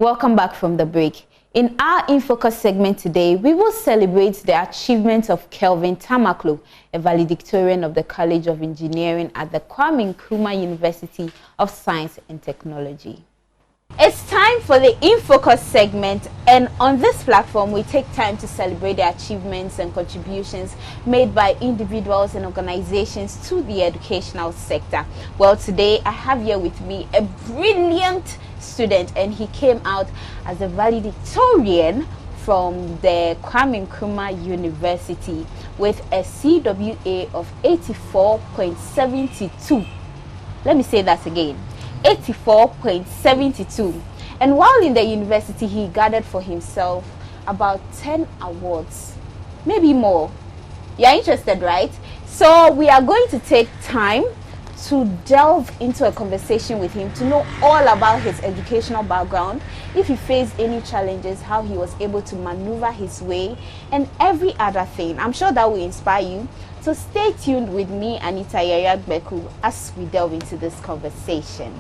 Welcome back from the break. In our In Focus segment today, we will celebrate the achievements of Kelvin Tamakloe, a valedictorian of the College of Engineering at the Kwame Nkrumah University of Science and Technology. It's time for the In Focus segment, and on this platform we take time to celebrate the achievements and contributions made by individuals and organizations to the educational sector. Well, today I have here with me a brilliant student, and he came out as a valedictorian from the Kwame Nkrumah University with a CWA of 84.72. Let me say that again. 84.72. And while in the university, he gathered for himself about 10 awards, maybe more. You're interested, right? So we are going to take time to delve into a conversation with him to know all about his educational background, if he faced any challenges, how he was able to maneuver his way, and every other thing. I'm sure that will inspire you. So stay tuned with me, Anita Yayagbeku, as we delve into this conversation.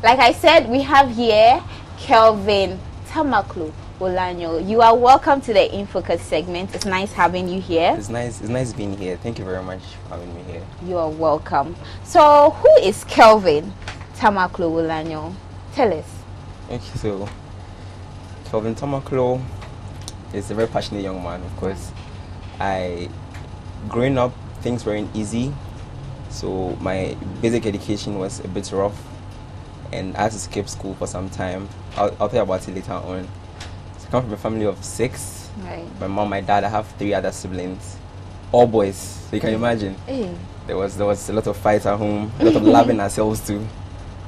Like I said, we have here Kelvin Tamakloe. Olanyo, you are welcome to the In Focus segment. It's nice having you here. It's nice being here. Thank you very much for having me here. You are welcome. So, who is Kelvin Tamakloe Olanyo? Tell us. Okay, so Kelvin Tamakloe is a very passionate young man, of course. Growing up, things weren't easy, so my basic education was a bit rough, and I had to skip school for some time. I'll tell you about it later on. I come from a family of 6. Right. My mom, my dad, I have 3 other siblings, all boys. So you can imagine. Hey. There was a lot of fights at home, a lot of loving ourselves too.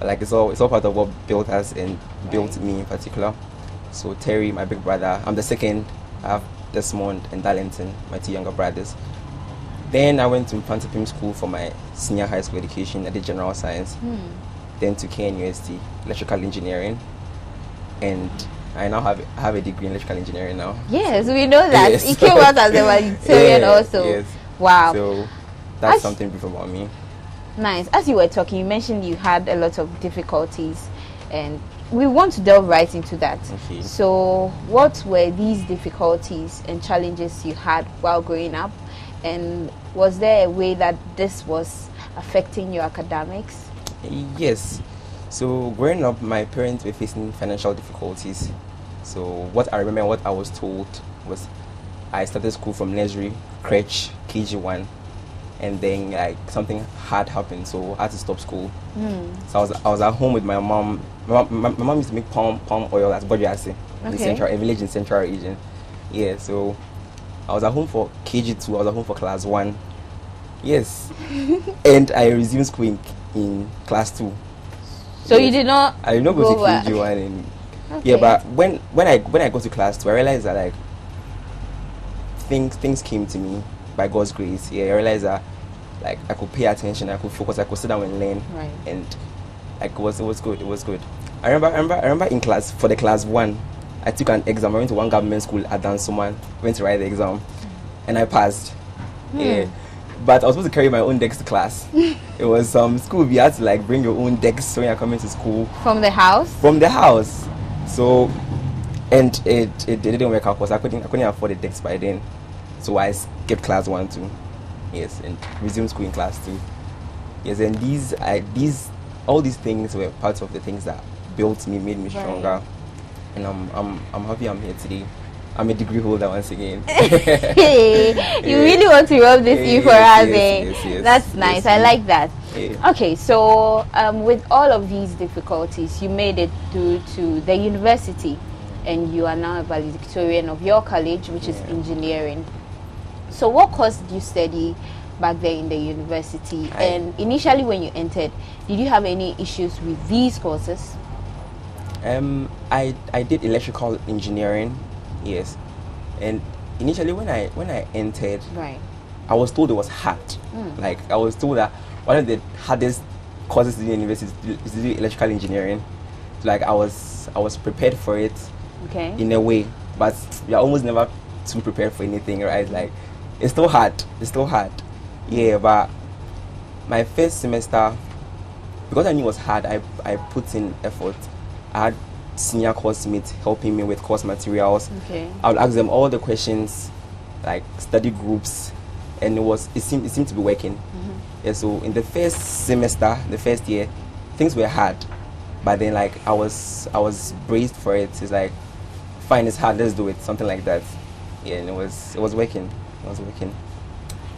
Like it's all part of what built us and built me in particular. So Terry, my big brother, I'm the second. I have Desmond and Darlington, my 2 younger brothers. Then I went to Pantapim School for my senior high school education. I did general science. Then to KNUST, electrical engineering, and I now have a degree in electrical engineering now. Yes, we know that. Yes. He came out as a valedictorian also. Yes. Wow. So that's something brief about me. Nice. As you were talking, you mentioned you had a lot of difficulties, and we want to delve right into that. Okay. So what were these difficulties and challenges you had while growing up, and was there a way that this was affecting your academics? Yes. So growing up, my parents were facing financial difficulties. So what I remember, what I was told was, I started school from nursery, crèche, KG1, and then like something hard happened, so I had to stop school. So I was at home with my mom. My mom used to make palm oil at Bojiase, in a village in Central region. Yeah. So I was at home for KG2. I was at home for class 1. Yes. And I resumed school in class 2. So yes. You did not. I did not go to KG1 and yeah, but when I got to class 2, I realized that like things came to me by God's grace. Yeah, I realized that like I could pay attention, I could focus, I could sit down and learn, right. And like it was good. It was good. I remember in class, for the class 1, I took an exam. I went to one government school at Dansoman, went to write the exam, and I passed. Yeah. But I was supposed to carry my own decks to class. It was school, you had to like bring your own decks when you're coming to school. From the house? From the house. So, and it didn't work out because I couldn't afford the decks by then. So I skipped class 1 too. Yes, and resumed school in class 2. Yes, and all these things were parts of the things that built me, made me stronger. Right. And I'm happy I'm here today. I'm a degree holder once again. You really want to rub this in for us, eh? Yes, that's nice. I like that. Yeah. Okay, so with all of these difficulties, you made it through to the university, and you are now a valedictorian of your college, which is engineering. So what course did you study back there in the university? And initially when you entered, did you have any issues with these courses? I did electrical engineering. Yes, and initially when I entered, right, I was told it was hard. Like I was told that one of the hardest courses in the university is to do electrical engineering. So, like I was prepared for it, in a way, but you're almost never too prepared for anything, right? Like it's still hard. Yeah, but my first semester, because I knew it was hard, I put in effort. I had senior course mates helping me with course materials. Okay. I would ask them all the questions, like study groups, and it seemed to be working. Yeah, so in the first semester, the first year, things were hard, but then like I was braced for it. It's like, fine, it's hard, let's do it, something like that. Yeah, and it was working. It was working.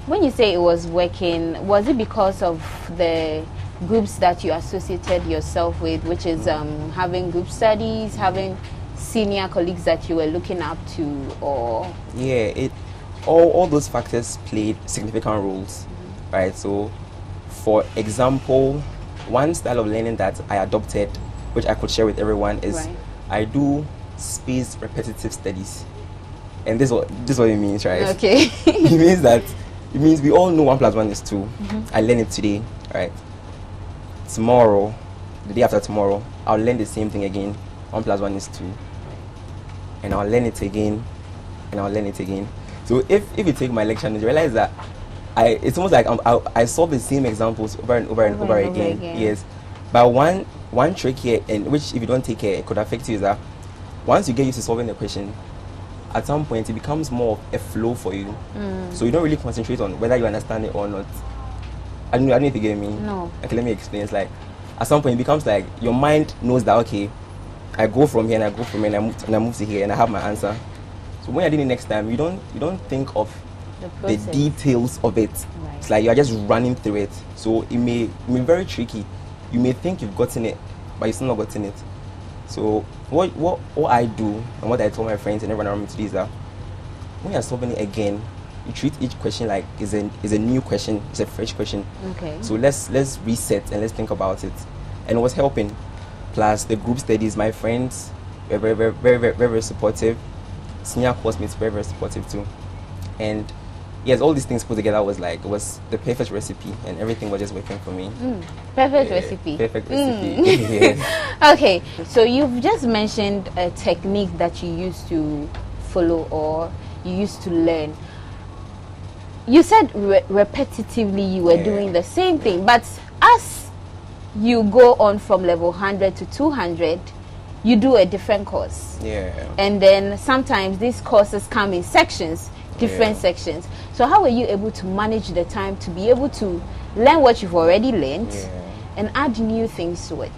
When you say it was working, was it because of the groups that you associated yourself with, which is having group studies, having senior colleagues that you were looking up to, or? Yeah, all those factors played significant roles, right? So, for example, one style of learning that I adopted, which I could share with everyone, is I do spaced repetitive studies, and this is what it means, right? Okay. It means we all know 1 + 1 is 2. I learn it today, right? Tomorrow, the day after tomorrow, I'll learn the same thing again. 1 + 1 is 2, and I'll learn it again, and I'll learn it again. So if you take my lecture and you realize that it's almost like I solve the same examples over and over again. Yes, but one trick here, and which if you don't take care, it could affect you, is that once you get used to solving the question, at some point it becomes more of a flow for you. So you don't really concentrate on whether you understand it or not. I don't know if you get me. No. Okay, let me explain. It's like at some point it becomes like your mind knows that, okay, I go from here and I go from here and I move to here and I have my answer. So when you're doing it next time, you don't think of the details of it. Right. It's like you're just running through it. So it may be very tricky. You may think you've gotten it, but you've still not gotten it. So what I do and what I told my friends and everyone around me to do is that when you're solving it again, you treat each question like is a new question, it's a fresh question. Okay. So let's reset and let's think about it. And it was helping. Plus the group studies, my friends were very supportive. Senior course mates very supportive too. And yes, all these things put together was the perfect recipe, and everything was just working for me. Perfect recipe. Perfect recipe. Yes. Okay, so you've just mentioned a technique that you used to follow or you used to learn. You said repetitively you were doing the same thing, but as you go on from level 100 to 200, you do a different course. Yeah. And then sometimes these courses come in sections, different sections. So how were you able to manage the time to be able to learn what you've already learned and add new things to it?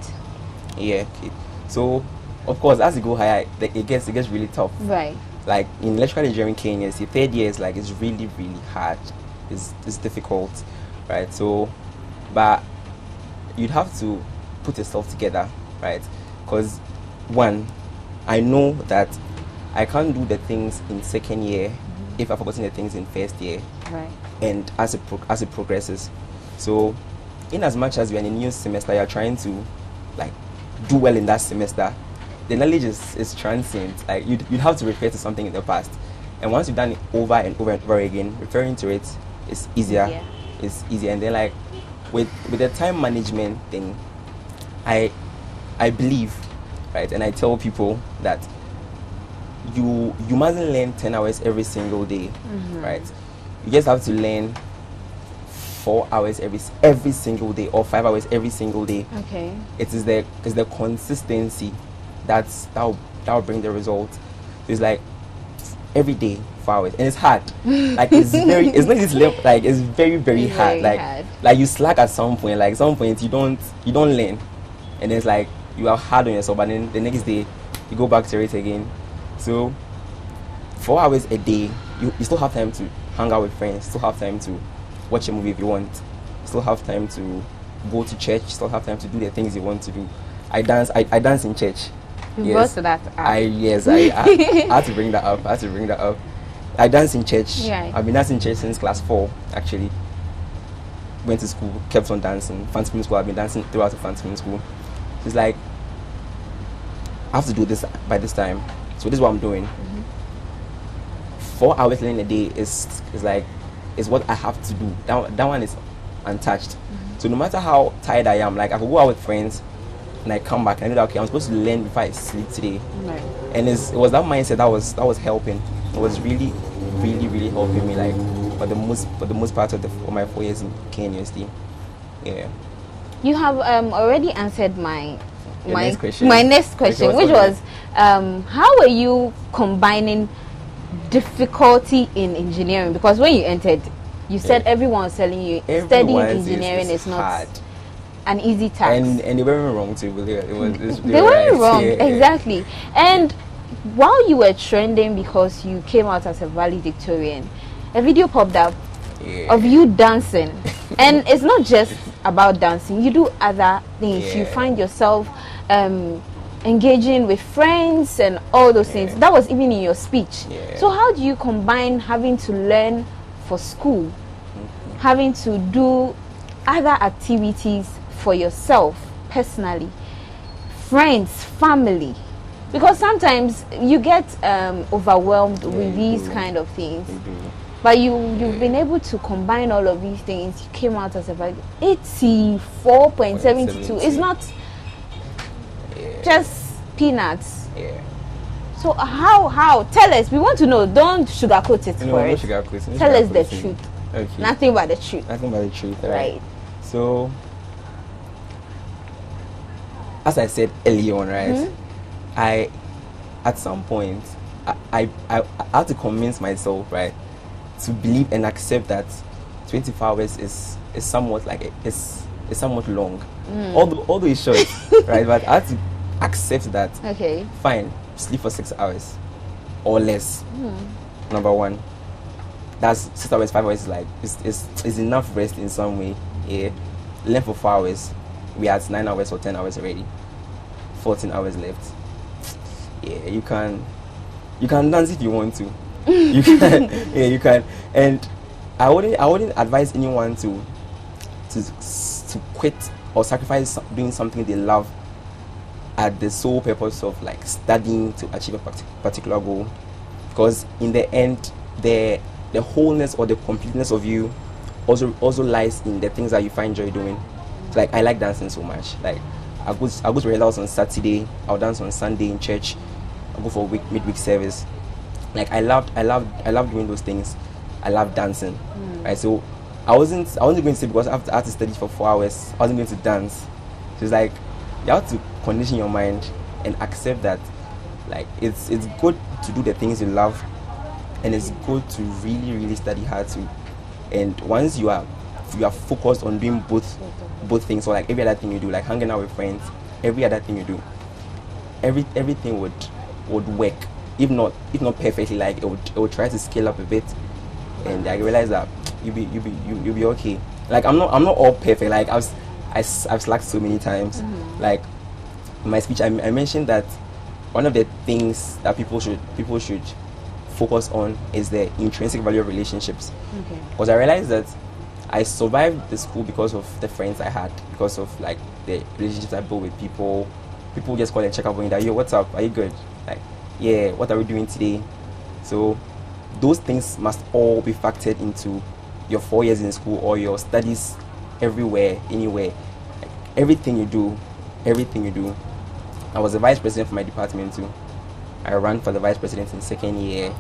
Yeah. Okay. So, of course, as you go higher, it gets really tough. Right. Like in electrical engineering KNUST, third year is like it's really hard. It's difficult, right? So, but you'd have to put yourself together, right? Because one, I know that I can't do the things in second year if I've forgotten the things in first year, right? And as it progresses. So, in as much as you're in a new semester, you're trying to like do well in that semester. The knowledge is transient. Like you'd have to refer to something in the past, and once you've done it over and over again, referring to it is easier. It's easier, and then like with the time management thing, I believe, right, and I tell people that you mustn't learn 10 hours every single day, right? You just have to learn 4 hours every single day, or 5 hours every single day. Okay. It's the consistency that'll bring the result. So it's like every day 4 hours, and it's hard. Like it's not just like it's very hard. Like you slack at some point. Like some point you don't learn, and it's like you are hard on yourself, and then the next day you go back to it again. So 4 hours a day, you still have time to hang out with friends, still have time to watch a movie if you want, still have time to go to church, still have time to do the things you want to do. I dance in church. You go to that. I had to bring that up. I dance in church. Yeah. I've been dancing in church since class 4 actually. Went to school, kept on dancing. Fancy school, I've been dancing throughout the fancy school. It's like I have to do this by this time. So this is what I'm doing. 4 hours learning a day is what I have to do. That one is untouched. So no matter how tired I am, like I could go out with friends and I come back and I know that okay, I'm supposed to learn before I sleep today. Right. And it was that mindset that was helping. It was really helping me, like for the most part of my 4 years in KNUST. Yeah. You have already answered my next question. My next question, which was how were you combining difficulty in engineering? Because when you entered, you said everyone was telling you studying engineering is not hard. An easy task. And they weren't wrong too. They weren't wrong, exactly. And while you were trending because you came out as a valedictorian, a video popped up of you dancing. And it's not just about dancing. You do other things. You find yourself engaging with friends and all those things. That was even in your speech. So how do you combine having to learn for school, having to do other activities for yourself personally, friends, family? Because sometimes you get overwhelmed with these kind of things. But you've been able to combine all of these things. You came out as a 84.72. It's not just peanuts. So how? Tell us. We want to know. Don't sugarcoat it for us. Tell us the truth. Okay. Nothing but the truth. Nothing but the truth. Right. So, as I said early on, right, I at some point I had to convince myself, right, to believe and accept that 24 hours is somewhat like it's somewhat long, although it's short, right? But I had to accept that. Okay. Fine, sleep for 6 hours or less. Number one, that's 6 hours, 5 hours. Like is enough rest in some way. Yeah, learn for 4 hours. We had 9 hours or 10 hours already. 14 hours left. Yeah, you can dance if you want to. You can, yeah, you can. And I wouldn't advise anyone to quit or sacrifice doing something they love at the sole purpose of like studying to achieve a particular goal, because in the end the wholeness or the completeness of you also lies in the things that you find joy doing. Like I like dancing so much. Like I go to rehearsals on Saturday, I'll dance on Sunday in church, I'll go for midweek service. Like I love doing those things. I love dancing, right? So I wasn't going to say because I had to study for 4 hours, I wasn't going to dance. So it's like you have to condition your mind and accept that, like it's good to do the things you love, and it's good to really study hard too. And once you are focused on doing both things, or like every other thing you do, like hanging out with friends, every other thing you do, everything would work. If not perfectly, like it would try to scale up a bit, and I realize that you'll be okay. Like I'm not all perfect. Like I've slacked so many times. Like in my speech, I mentioned that one of the things that people should focus on is the intrinsic value of relationships. Because I realized that I survived the school because of the friends I had, because of like the relationships I built with people. People just call and check up on you that, yo, what's up? Are you good? Like, yeah, what are we doing today? So those things must all be factored into your 4 years in school or your studies everywhere, anywhere. Like, everything you do. I was the vice president for my department too. I ran for the vice president in second year.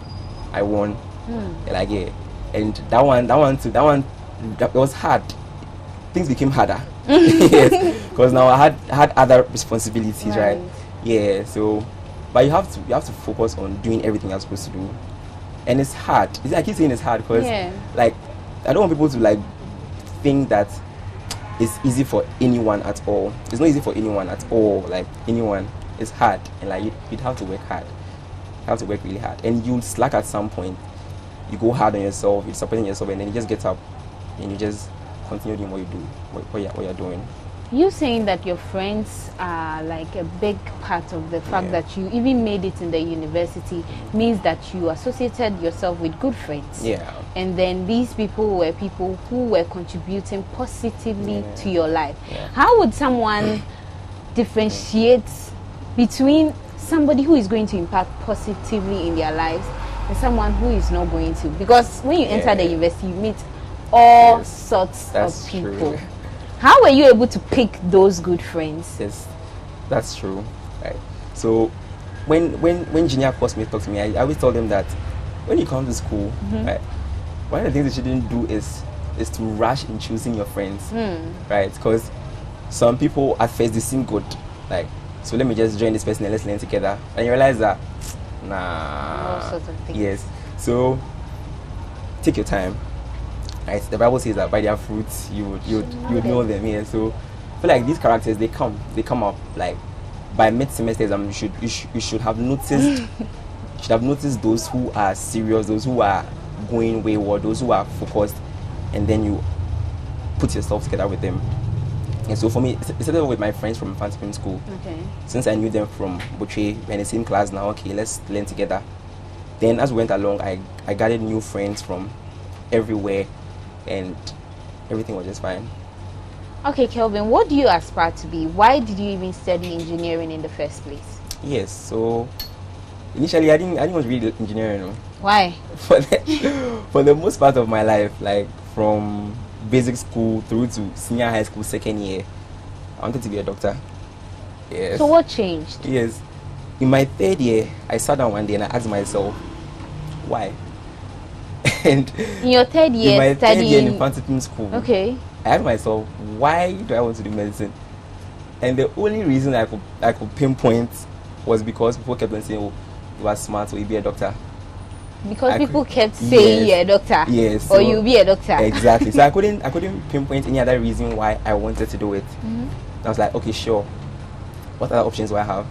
I won. Like, yeah. And that one it was hard. Things became harder. Yes, because now I had other responsibilities, right? Yeah, so but you have to focus on doing everything you're supposed to do. And it's hard. I keep saying it's hard because like I don't want people to like think that it's easy for anyone at all. It's not easy for anyone at all. Like anyone, it's hard, and like you'd have to work hard. You have to work really hard, and you'll slack at some point. You go hard on yourself, you're supporting yourself, and then you just get up and you just continue doing what you do, what you're doing. You saying that your friends are like a big part of the fact that you even made it in the university means that you associated yourself with good friends. Yeah. And then these people were people who were contributing positively to your life. How would someone differentiate between somebody who is going to impact positively in their lives and someone who is not going to? Because when you enter the university, you meet all sorts of people. True. How were you able to pick those good friends? Yes, that's true. Right. So when junior classmates talk to me, I always tell them that when you come to school, right, one of the things you shouldn't do is is to rush in choosing your friends, right? Because some people at first they seem good, like, so let me just join this person and let's learn together, and you realize that All sorts of things. yes. So take your time, right? The Bible says that by their fruits you would know them. Yeah. So I feel like these characters they come up like by mid-semester exam. You should have noticed those who are serious, those who are going wayward, those who are focused, and then you put yourself together with them. And so for me, it started with my friends from infant school. Okay. Since I knew them from Boche, we're in the same class now. Okay, let's learn together. Then as we went along, I gathered new friends from everywhere, and everything was just fine. Okay, Kelvin, what do you aspire to be? Why did you even study engineering in the first place? Yes. So initially, I didn't want to read engineering. No. Why? For the most part of my life, like from basic school through to senior high school second year, I wanted to be a doctor. Yes. So what changed? Yes. In my third year, I sat down one day and I asked myself, why? And in your third year, in my studying third year in infant school, okay, I asked myself, why do I want to do medicine? And the only reason I could pinpoint was because people kept on saying, oh, you are smart, so you'll be a doctor. Because people kept saying you're a doctor. Yes. Or you'll be a doctor. Exactly. So I couldn't pinpoint any other reason why I wanted to do it. I was like, okay, sure. What other options do I have?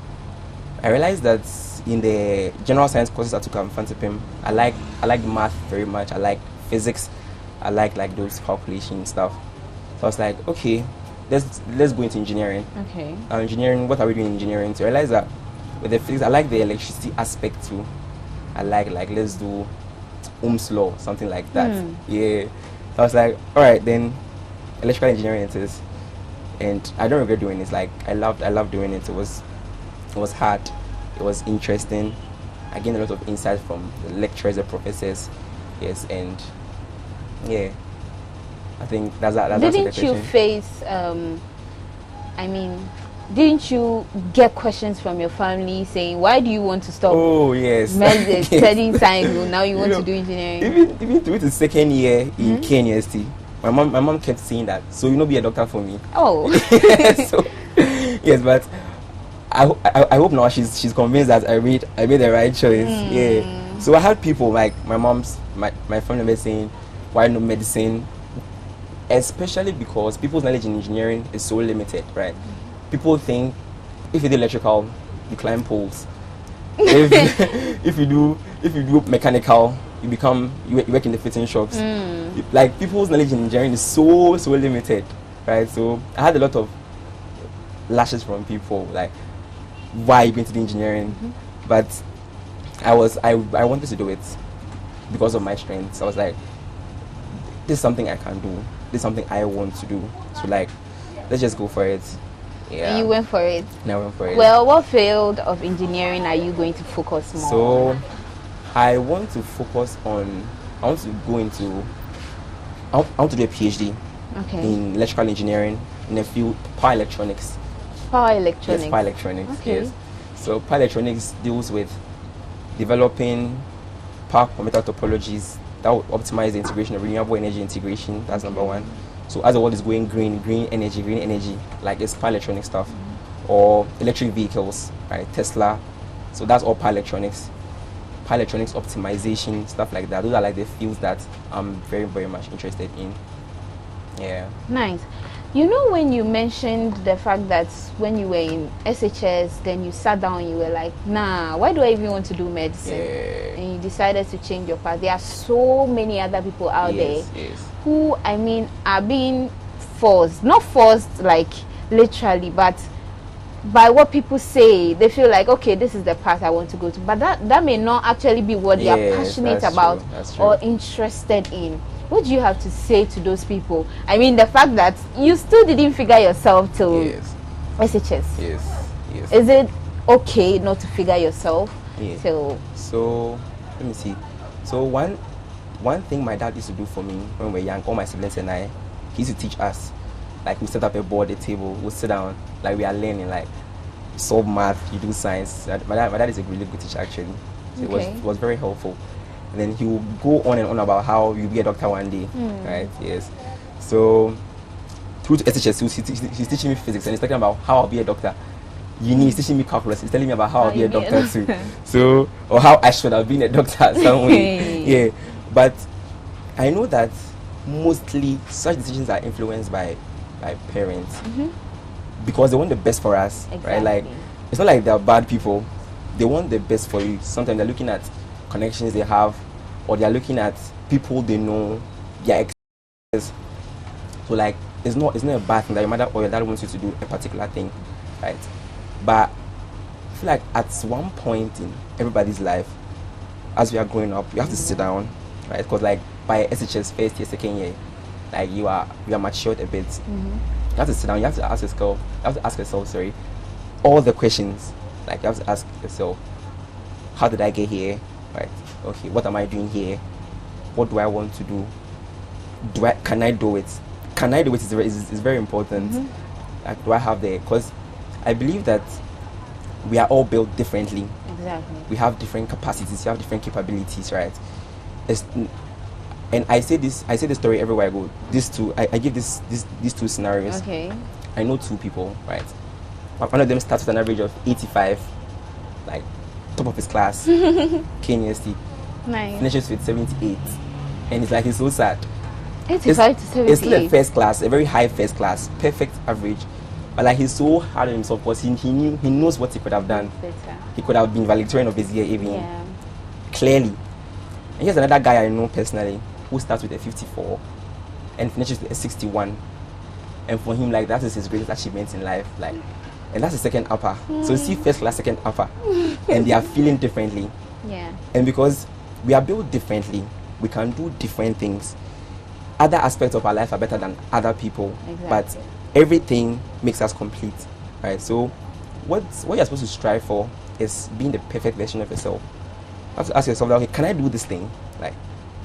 I realized that in the general science courses I took at Infantipim, I like math very much. I like physics. I like those calculation stuff. So I was like, okay, let's go into engineering. Okay. Engineering, what are we doing in engineering? So I realized that with the physics, I like the electricity aspect too. I like let's do Ohm's law, something like that. Yeah. So I was like, all right, then electrical engineering it is, and I don't regret doing it. Like I loved doing it. It was hard. It was interesting. I gained a lot of insight from the lecturers, the professors. Yes, and yeah, I think that's Didn't you face? Didn't you get questions from your family saying, why do you want to stop? Oh, yes. Studying science, now you want to do engineering? Even through the second year in KNUST, my mom kept saying that, so you know, be a doctor for me. Oh. So, yes, but I hope now she's convinced that I made the right choice. Yeah. So I had people like my family members saying, why no medicine? Especially because people's knowledge in engineering is so limited, right? People think if you do electrical, you climb poles. If you do mechanical, you work in the fitting shops. Like people's knowledge in engineering is so limited, right? So I had a lot of lashes from people like, why are you going to do engineering? But I wanted to do it because of my strengths. I was like, this is something I can do. This is something I want to do. So like, let's just go for it. Yeah. And you went for it. And I went for it. Well, what field of engineering are you going to focus more on? So, I want to focus on. I want to go into. I want to do a PhD in electrical engineering in the field power electronics. Power electronics. Yes, power electronics. Okay. Yes. So power electronics deals with developing power converter topologies that will optimize the integration of renewable energy integration. That's number one. So as the world is going green energy, like it's power electronic stuff, or electric vehicles, right? Tesla. So that's all power electronics optimization, stuff like that. Those are like the fields that I'm very, very much interested in. Yeah. Nice. You know, when you mentioned the fact that when you were in SHS, then you sat down and you were like, nah, why do I even want to do medicine? Yeah. And you decided to change your path. There are so many other people out there who, are being forced. Not forced like literally, but by what people say, they feel like, okay, this is the path I want to go to. But that may not actually be what they are passionate about or interested in. What do you have to say to those people? The fact that you still didn't figure yourself till SHS. Yes. Is it okay not to figure yourself? Yeah. So let me see. So one thing my dad used to do for me when we were young, all my siblings and I, he used to teach us. Like we set up a board, a table, we'll sit down, like we are learning, like solve math, you do science. My dad is a really good teacher actually. So it was very helpful. and then he will go on and on about how you'll be a doctor one day, right? Yes. So through to SHS, he's teaching me physics, and he's talking about how I'll be a doctor. Uni is teaching me calculus. He's telling me about how I'll be a doctor too. So, or how I should have been a doctor some way. Yeah. But I know that mostly such decisions are influenced by parents because they want the best for us, right? Like, it's not like they're bad people. They want the best for you. Sometimes they're looking at connections they have, or they're looking at people they know, their experiences. So like, it's not a bad thing that your mother or your dad wants you to do a particular thing, right? But I feel like at one point in everybody's life, as we are growing up, you have to sit down, right? Because like by SHS first year, second year, like you are matured a bit. You have to sit down. You have to ask yourself, all the questions. Like you have to ask yourself, how did I get here? Right? Okay, what am I doing here? What do I want to do? Can I do it? Can I do it is very important. Like, do I have the? Because I believe that we are all built differently. Exactly. We have different capacities. We have different capabilities, right? And I say this story everywhere I go. I give these two scenarios. Okay. I know two people, right? One of them starts with an average of 85, like top of his class, KNUST. Nice. Finishes with 78, and it's like he's so sad. 85 to 78. It's still a first class, a very high first class, perfect average. But like he's so hard on himself because he knows what he could have done. Better. He could have been valedictorian of his year even. Clearly. And here's another guy I know personally who starts with a 54 and finishes with a 61. And for him, like, that is his greatest achievement in life. Like, and that's the second upper. So you see first class, second upper. And they are feeling differently. Yeah. And because we are built differently, we can do different things. Other aspects of our life are better than other people. Exactly. But everything makes us complete, right? So what you're supposed to strive for is being the perfect version of yourself. You have to ask yourself, okay, can I do this thing? Like,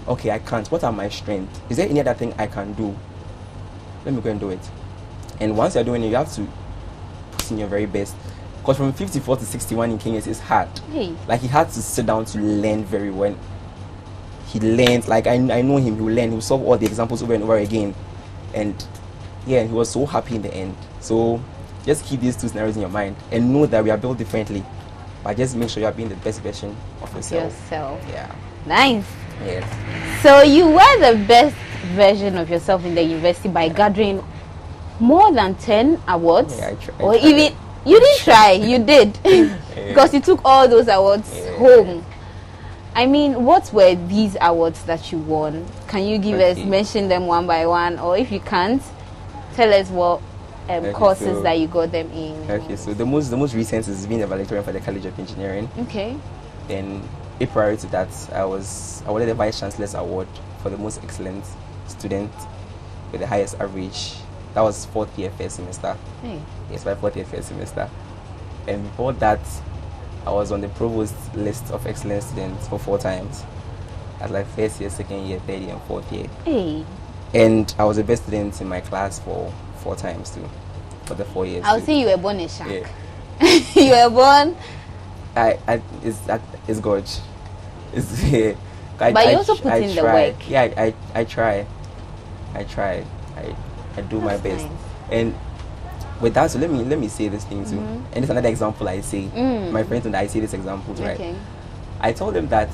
okay, I can't. What are my strengths? Is there any other thing I can do? Let me go and do it. And once you're doing it, you have to put in your very best. Because from 54 to 61 in Kenya is hard. Hey. Like, he had to sit down to learn very well. He learned, like, I know him, he will learn, he will solve all the examples over and over again. And yeah, he was so happy in the end. So just keep these two scenarios in your mind and know that we are built differently. But just make sure you are being the best version of yourself. Yeah. Nice. Yes. So you were the best version of yourself in the university by gathering more than 10 awards. Yeah, I tried. Or even you didn't try, you did. Because you took all those awards home. I mean, what were these awards that you won? Can you give us, mention them one by one, or if you can't, tell us what courses that you got them in. Okay, so the most recent is being a valedictorian for the College of Engineering. Okay. Then, prior to that, I was awarded the Vice Chancellor's Award for the most excellent student with the highest average. That was fourth year first semester. Hey. Yes, my fourth year first semester. And before that, I was on the provost list of excellent students for 4 times. As like first year, second year, third year, and fourth year. Hey. And I was the best student in my class for 4 times too, for the 4 years. I'll say you were born a shark. Yeah. You were born. It's good. It's but you also put in the work. Yeah, I try. I do my best. Nice. And with that, so let me say this thing too. And it's another example I say. My friends and I say this example, right? Okay. I told them that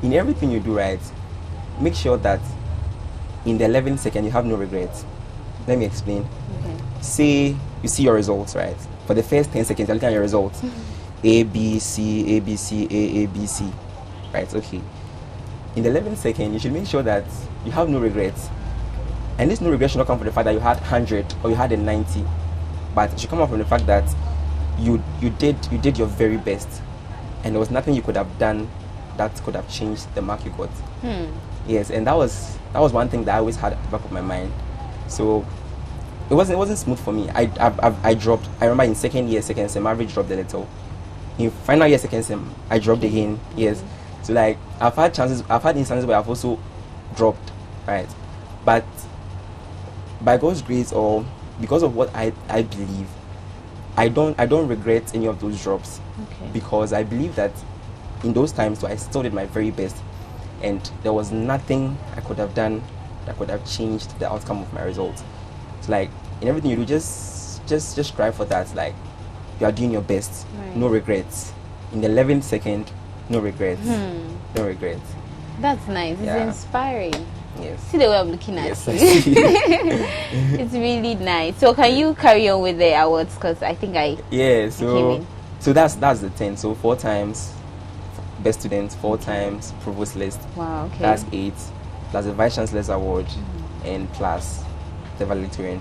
in everything you do, right, make sure that in the 11th second you have no regrets. Let me explain. Okay. Say you see your results, right? For the first 10 seconds, you're looking at your results. A, B, C, A, B, C, A, B, C. Right, okay. In the 11th second, you should make sure that you have no regrets. And this no regret should not come from the fact that you had 100 or you had a 90. But it should come up from the fact that you did your very best. And there was nothing you could have done that could have changed the mark you got. Yes, and that was one thing that I always had at the back of my mind. So it wasn't smooth for me. I dropped. I remember in second year, second sem, my average dropped a little. In final year, second sem, I dropped again. Yes. So like I've had instances where I've also dropped, right? But by God's grace or because of what I believe, I don't regret any of those drops. Okay. Because I believe that in those times, so I still did my very best. and there was nothing I could have done that could have changed the outcome of my results. It's like in everything you do, just strive for that. Like you are doing your best, no regrets. In the 11th second, no regrets, no regrets. That's nice. It's inspiring. Yes. See the way I'm looking at Yes, you. I see. It's really nice. So can you carry on with the awards? Because I think I so that's the 10. So 4 times best student, 4 times provost list. Wow. Okay. That's 8 plus the vice chancellor's award and plus the valedictorian.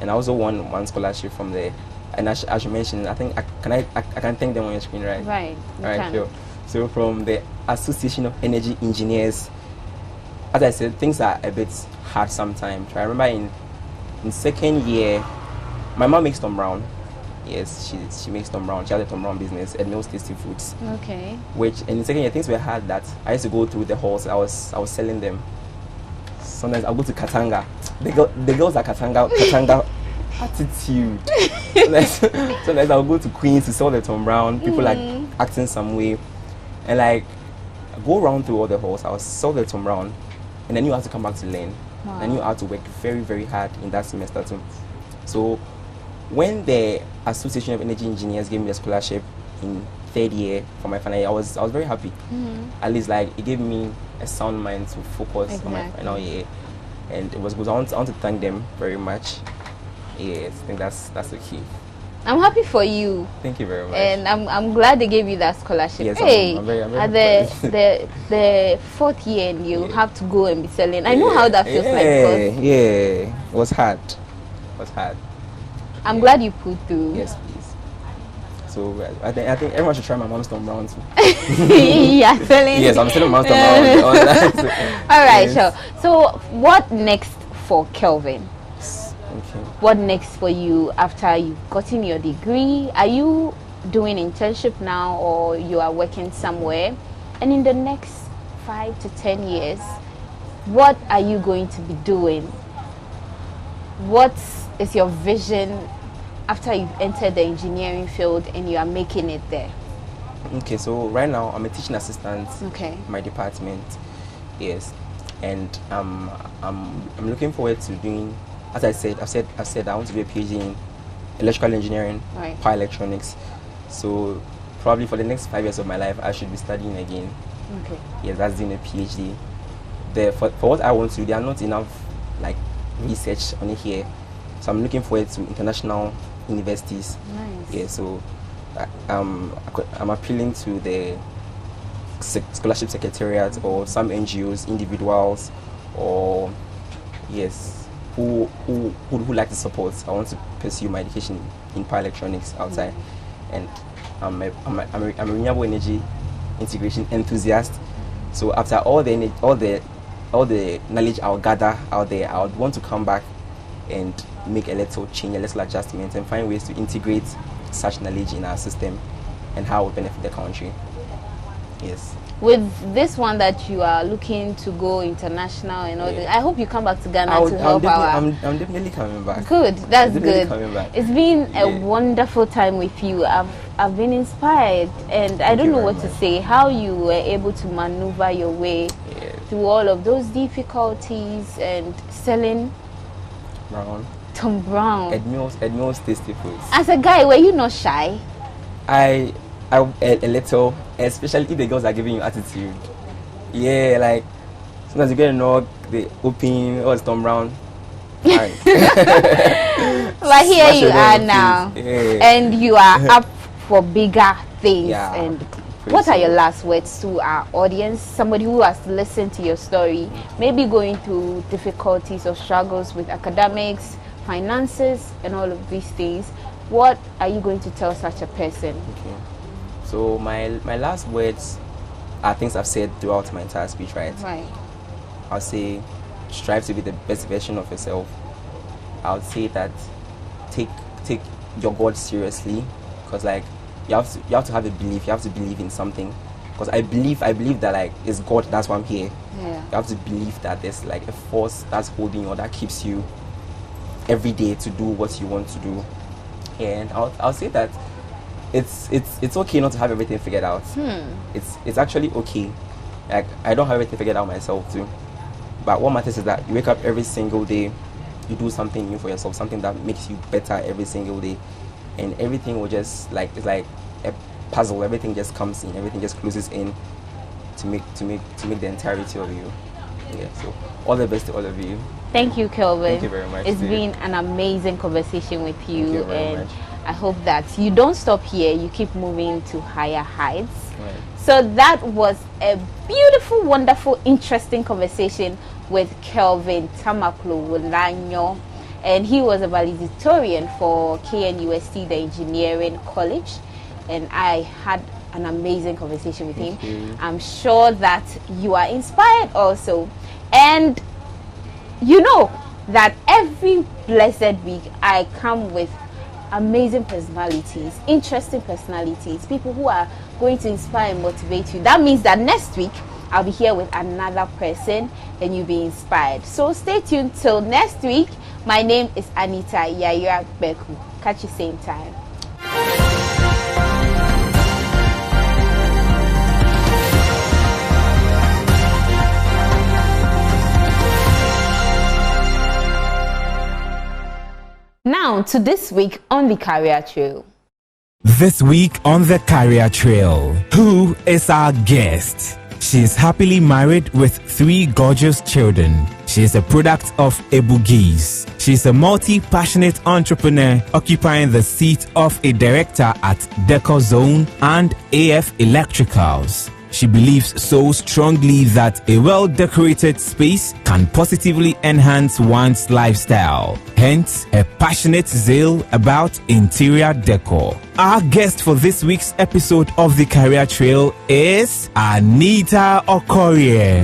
And I also won 1 scholarship from there. And as you mentioned, I think I can thank them on your screen, right? Right. Right. Sure. So from the Association of Energy Engineers, as I said, things are a bit hard sometimes. I remember in second year, my mom makes Tom Brown. Yes, she makes Tom Brown. She has a Tom Brown business at Mills Tasty Foods. Okay. Which in second year things were hard that I used to go through the halls. I was selling them. Sometimes I'll go to Katanga. The girls are Katanga attitude. Sometimes I'll go to Queens to sell the Tom Brown. People like acting some way, and like I go around through all the halls. I was sell the Tom Brown, and then you have to come back to learn. Wow. And you have to work very, very hard in that semester too. So when the Association of Energy Engineers gave me the scholarship in 3rd year for my final year, I was very happy. At least like it gave me a sound mind to focus on my final year, and it was good. I want to thank them very much. Yes, I think that's the key. I'm happy for you. Thank you very much. And I'm glad they gave you that scholarship. Yes, hey, I'm very at the 4th year, and you have to go and be selling. I know how that feels like. It was hard. I'm glad you put through. Yes, please. So I think everyone should try my mom's Tom Brown too. Yeah, selling. Yes, I'm selling mom's Tom Brown online. All right, sure. So what next for Kelvin? Okay. What next for you after you've gotten your degree? Are you doing internship now, or you are working somewhere? And in the next 5 to 10 years, what are you going to be doing? What is your vision after you've entered the engineering field and you are making it there? Okay, so right now I'm a teaching assistant in my department. Yes, and I'm looking forward to doing. As I've said I want to do a PhD in electrical engineering, power electronics. So probably for the next 5 years of my life, I should be studying again. Okay. Yes, that's doing a PhD. For what I want to do, there are not enough like research on it here. So I'm looking forward to international universities. Nice. Yeah, so I'm appealing to the scholarship secretariat or some NGOs, individuals, or yes, who like to support. I want to pursue my education in power electronics outside, and I'm a renewable energy integration enthusiast. So after all the knowledge I'll gather out there, I would want to come back and make a little change, a little adjustment, and find ways to integrate such knowledge in our system and how it would benefit the country. Yes. With this one that you are looking to go international and all that, I hope you come back to Ghana to help our... I'm definitely coming back. Good, that's good. Coming back. It's been a wonderful time with you. I've been inspired, and I don't know what to say. How you were able to maneuver your way through all of those difficulties and selling Tom Brown. Edmil's Tasty Foods. As a guy, were you not shy? I a little, especially if the girls are giving you attitude. Yeah, like sometimes you get a knock, they open, oh, it's Tom Brown. But here you are now, and you are up for bigger things. And what are your last words to our audience? Somebody who has listened to your story, maybe going through difficulties or struggles with academics, finances, and all of these things. What are you going to tell such a person? Okay. So my last words are things I've said throughout my entire speech, right? I'll say, strive to be the best version of yourself. I'll say that take your God seriously, because like you have to have a belief. You have to believe in something, because I believe that like it's God. That's why I'm here. You have to believe that there's like a force that's holding you or that keeps you every day to do what you want to do. And I'll say that it's okay not to have everything figured out. It's actually okay Like, I don't have everything figured out myself too. But what matters is that you wake up every single day, you do something new for yourself, something that makes you better every single day, and everything will just like, it's like a puzzle. Everything just comes in, everything just closes in to make the entirety of you. Yeah. So all the best to all of you. Thank you, Kelvin. Thank you very much. It's been an amazing conversation with you, Thank you very and much. I hope that you don't stop here. You keep moving to higher heights. Right. So that was a beautiful, wonderful, interesting conversation with Kelvin Tamakloe, and he was a valedictorian for KNUST, the engineering college, and I had an amazing conversation with him. I'm sure that you are inspired also, and you know that every blessed week I come with amazing personalities, interesting personalities, people who are going to inspire and motivate you. That means that next week I'll be here with another person and you'll be inspired. So stay tuned till next week. My name is Anita Yaya Beku. Catch you same time. Now to this week on the Career Trail. This week on the Career Trail, who is our guest? She is happily married with 3 gorgeous children. She is a product of Ebugis. She is a multi-passionate entrepreneur occupying the seat of a director at Deco Zone and AF Electricals. She believes so strongly that a well-decorated space can positively enhance one's lifestyle. Hence, a passionate zeal about interior decor. Our guest for this week's episode of The Career Trail is Anita Okorie.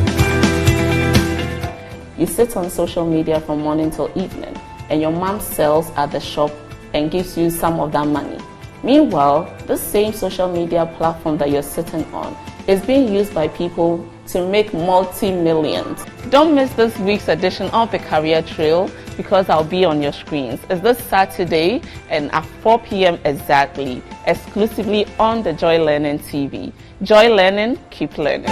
You sit on social media from morning till evening, and your mom sells at the shop and gives you some of that money. Meanwhile, this same social media platform that you're sitting on is being used by people to make multi-millions. Don't miss this week's edition of The Career Trail because I'll be on your screens. It's this Saturday and at 4 p.m. exactly, exclusively on the Joy Learning TV. Joy Learning, keep learning.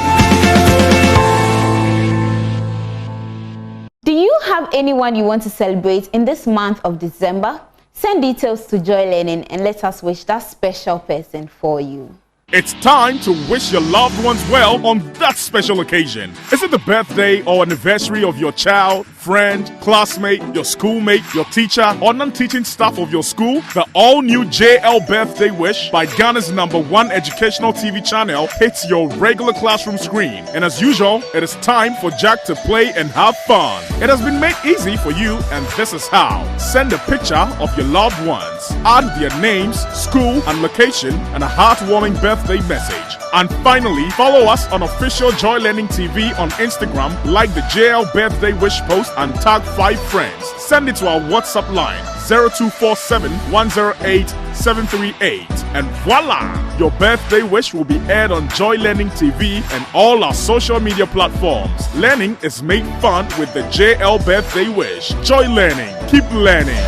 Do you have anyone you want to celebrate in this month of December? Send details to Joy Learning and let us wish that special person for you. It's time to wish your loved ones well on that special occasion. Is it the birthday or anniversary of your child, friend, classmate, your schoolmate, your teacher, or non-teaching staff of your school? The all-new JL Birthday Wish by Ghana's #1 educational TV channel hits your regular classroom screen. And as usual, it is time for Jack to play and have fun. It has been made easy for you, and this is how. Send a picture of your loved ones. Add their names, school, and location, and a heartwarming birthday message. And finally, follow us on official Joy Learning TV on Instagram, like the JL Birthday Wish post and tag 5 friends. Send it to our WhatsApp line 0247 108 738. And voila! Your birthday wish will be aired on Joy Learning TV and all our social media platforms. Learning is made fun with the JL Birthday Wish. Joy Learning. Keep learning.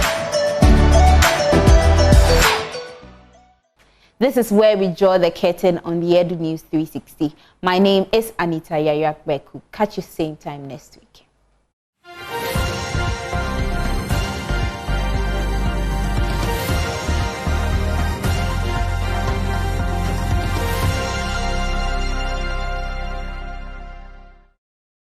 This is where we draw the curtain on the Edu News 360. My name is Anita Yaya Beku. Catch you same time next week.